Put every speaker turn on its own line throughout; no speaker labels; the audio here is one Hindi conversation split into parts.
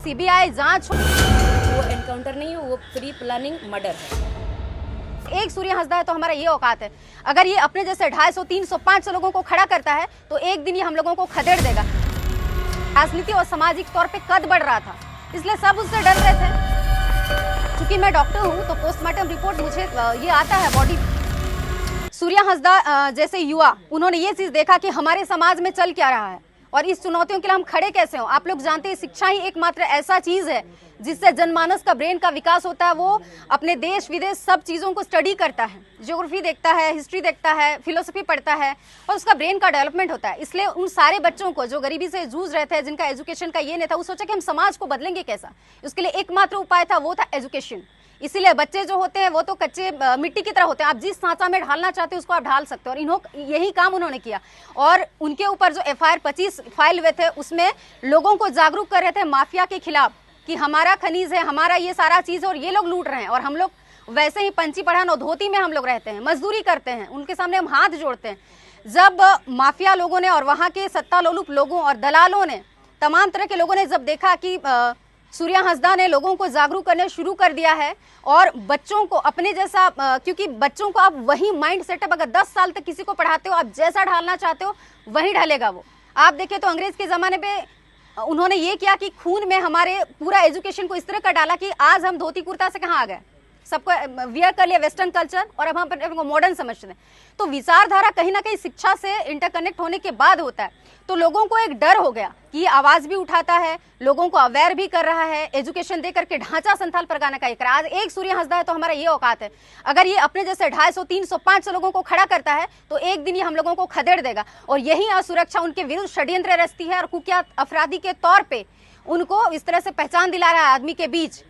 सीबीआई जांच।
वो एनकाउंटर नहीं है, वो प्री प्लानिंग मर्डर है।
एक सूर्य हंसदा है तो हमारा ये औकात है। अगर ये अपने जैसे 250, 300, 500 लोगों को खड़ा करता है तो एक दिन ये हम लोगों को खदेड़ देगा। राजनीति और सामाजिक तौर पे कद बढ़ रहा था, इसलिए सब उससे डर रहे थे। क्योंकि मैं डॉक्टर हूँ तो पोस्टमार्टम रिपोर्ट मुझे ये आता है बॉडी। सूर्य हंसदा जैसे युवा, उन्होंने ये चीज देखा कि हमारे समाज में चल क्या रहा है और इस चुनौतियों के लिए हम खड़े कैसे हो। आप लोग जानते हैं शिक्षा ही एकमात्र ऐसा चीज है जिससे जनमानस का ब्रेन का विकास होता है। वो अपने देश विदेश सब चीजों को स्टडी करता है, ज्योग्राफी देखता है, हिस्ट्री देखता है, फिलोसफी पढ़ता है और उसका ब्रेन का डेवलपमेंट होता है। इसलिए उन सारे बच्चों को जो गरीबी से जूझ रहे थे, जिनका एजुकेशन का ये नहीं था, वो सोचा कि हम समाज को बदलेंगे कैसा। उसके लिए एकमात्र उपाय था, वो था एजुकेशन। इसीलिए बच्चे जो होते हैं वो तो कच्चे मिट्टी की तरह होते हैं, आप जिस सांचा में ढालना चाहते हो उसको आप ढाल सकते हो। और यही काम उन्होंने किया और उनके ऊपर जो FIR 25 फाइल हुए थे उसमें लोगों को जागरूक कर रहे थे माफिया के खिलाफ कि हमारा खनिज है, हमारा ये सारा चीज है और ये लोग लूट रहे हैं। और हम लोग वैसे ही पंची पढ़ान और धोती में हम लोग रहते हैं, मजदूरी करते हैं, उनके सामने हम हाथ जोड़ते हैं। जब माफिया लोगों ने और वहां के सत्ता लोलुप लोगों और दलालों ने, तमाम तरह के लोगों ने जब देखा कि सूर्य हंसदा ने लोगों को जागरूक करने शुरू कर दिया है और बच्चों को अपने जैसा, क्योंकि बच्चों को आप वही माइंड सेटअप, अगर 10 साल तक किसी को पढ़ाते हो, आप जैसा ढालना चाहते हो वही ढलेगा वो। आप देखें तो अंग्रेज के जमाने पे उन्होंने ये किया कि खून में हमारे पूरा एजुकेशन को इस तरह का डाला कि आज हम धोती कुर्ता से कहाँ आ गए, सबको वियर कर लिया वेस्टर्न कल्चर और अब हम अपने को मॉडर्न समझते हैं। तो विचारधारा कहीं ना कहीं शिक्षा से इंटरकनेक्ट होने के बाद होता है। तो लोगों को एक डर हो गया कि ये आवाज भी उठाता है, लोगों को अवेयर भी कर रहा है, एजुकेशन दे करके ढांचा संथाल परगाना का एक आज एक सूर्य हंसदा है तो हमारा ये औकात है। अगर ये अपने जैसे 250, 300, 500 लोगों को खड़ा करता है तो एक दिन ये हम लोगों को खदेड़ देगा। और यही असुरक्षा उनके विरुद्ध षड्यंत्र रचती है और कुख्यात अपराधी के तौर पे उनको इस तरह से पहचान दिला रहा है आदमी के बीच।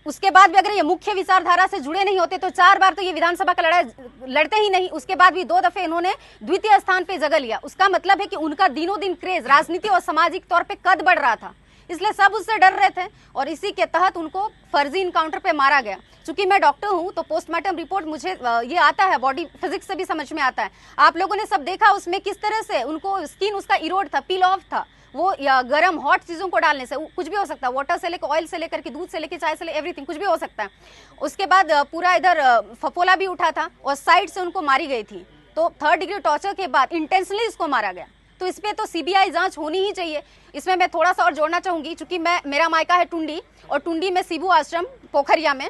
उसके बाद भी अगर ये मुख्य विचारधारा से जुड़े नहीं होते तो 4 बार तो ये विधानसभा का लड़ाई लड़ते ही नहीं। उसके बाद भी 2 दफे इन्होंने द्वितीय स्थान पे जगह लिया। उसका मतलब है कि उनका दिनों दिन क्रेज राजनीति और सामाजिक तौर पे कद बढ़ रहा था, इसलिए सब उससे डर रहे थे और इसी के तहत उनको फर्जी इनकाउंटर पे मारा गया। चूंकि मैं डॉक्टर हूं तो पोस्टमार्टम रिपोर्ट मुझे ये आता है, बॉडी फिजिक्स से भी समझ में आता है। आप लोगों ने सब देखा उसमें किस तरह से उनको स्किन उसका इरोड था, पील ऑफ था। वो या गर्म हॉट चीजों को डालने से कुछ भी हो सकता है, वाटर से लेकर ऑयल से लेकर के दूध से लेकर चाय से लेकर एवरीथिंग, कुछ भी हो सकता है। उसके बाद पूरा इधर फफोला भी उठा था और साइड से उनको मारी गई थी। तो 3rd डिग्री टॉर्चर के बाद इंटेंशनली इसको मारा गया। तो इस पे तो सीबीआई जांच होनी ही चाहिए। इसमें मैं थोड़ा सा और जोड़ना चाहूंगी, चूंकि मेरा मायका है टुंडी और टुंडी में शिबू आश्रम पोखरिया में,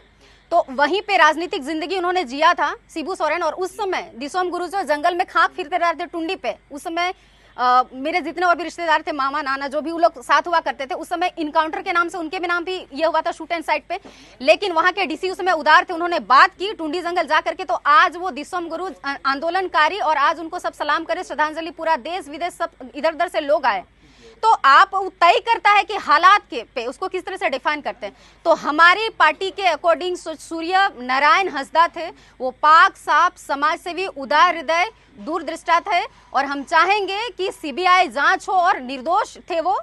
तो वहीं पे राजनीतिक जिंदगी उन्होंने जिया था शिबू सोरेन। और उस समय दिसोम गुरु जो जंगल में खाक फिरते रहे थे टुंडी पे, उस समय मेरे जितने और भी रिश्तेदार थे, मामा नाना जो भी वो लोग साथ हुआ करते थे, उस समय इनकाउंटर के नाम से उनके भी नाम भी ये हुआ था शूट एंड साइड पे। लेकिन वहां के डीसी उस समय उदार थे, उन्होंने बात की टुंडी जंगल जा करके। तो आज वो दिसोम गुरु आंदोलनकारी और आज उनको सब सलाम करे, श्रद्धांजलि, पूरा देश विदेश सब इधर उधर से लोग आए। तो आप तय करता है कि हालात के पे उसको किस तरह से डिफाइन करते हैं। तो हमारी पार्टी के अकॉर्डिंग सूर्य नारायण हंसदा थे, वो पाक साफ समाजसेवी, उदार हृदय, दूरदृष्टा थे और हम चाहेंगे कि सीबीआई जांच हो और निर्दोष थे वो।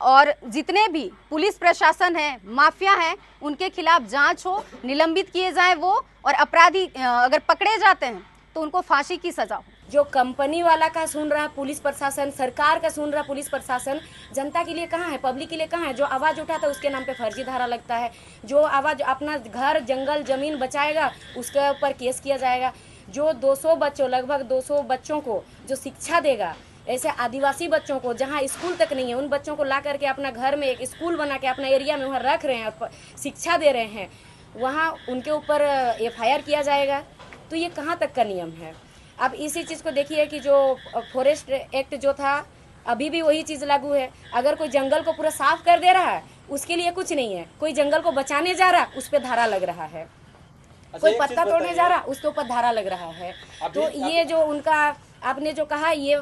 और जितने भी पुलिस प्रशासन है, माफिया है, उनके खिलाफ जांच हो, निलंबित किए जाए वो, और अपराधी अगर पकड़े जाते हैं तो उनको फांसी की सजा हो।
जो कंपनी वाला का सुन रहा है पुलिस प्रशासन, सरकार का सुन रहा है पुलिस प्रशासन, जनता के लिए कहाँ है, पब्लिक के लिए कहाँ है। जो आवाज़ उठाता है उसके नाम पे फर्जी धारा लगता है। जो आवाज़ अपना घर जंगल जमीन बचाएगा उसके ऊपर केस किया जाएगा। जो 200 बच्चों, लगभग 200 बच्चों को जो शिक्षा देगा, ऐसे आदिवासी बच्चों को जहाँ स्कूल तक नहीं है, उन बच्चों को ला करके अपना घर में एक स्कूल बना के अपना एरिया में वहाँ रख रहे हैं, शिक्षा दे रहे हैं, वहाँ उनके ऊपर FIR किया जाएगा। तो ये कहाँ तक का नियम है। अब इसी चीज़ को देखिए कि जो फॉरेस्ट एक्ट जो था, अभी भी वही चीज़ लागू है। अगर कोई जंगल को पूरा साफ कर दे रहा है उसके लिए कुछ नहीं है, कोई जंगल को बचाने जा रहा उस पर धारा लग रहा है, कोई पत्ता तोड़ने जा रहा उसके ऊपर धारा लग रहा है। तो ये जो उनका आपने जो कहा ये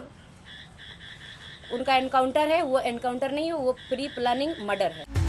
उनका एनकाउंटर है, वो एनकाउंटर नहीं है, वो प्री प्लानिंग मर्डर है।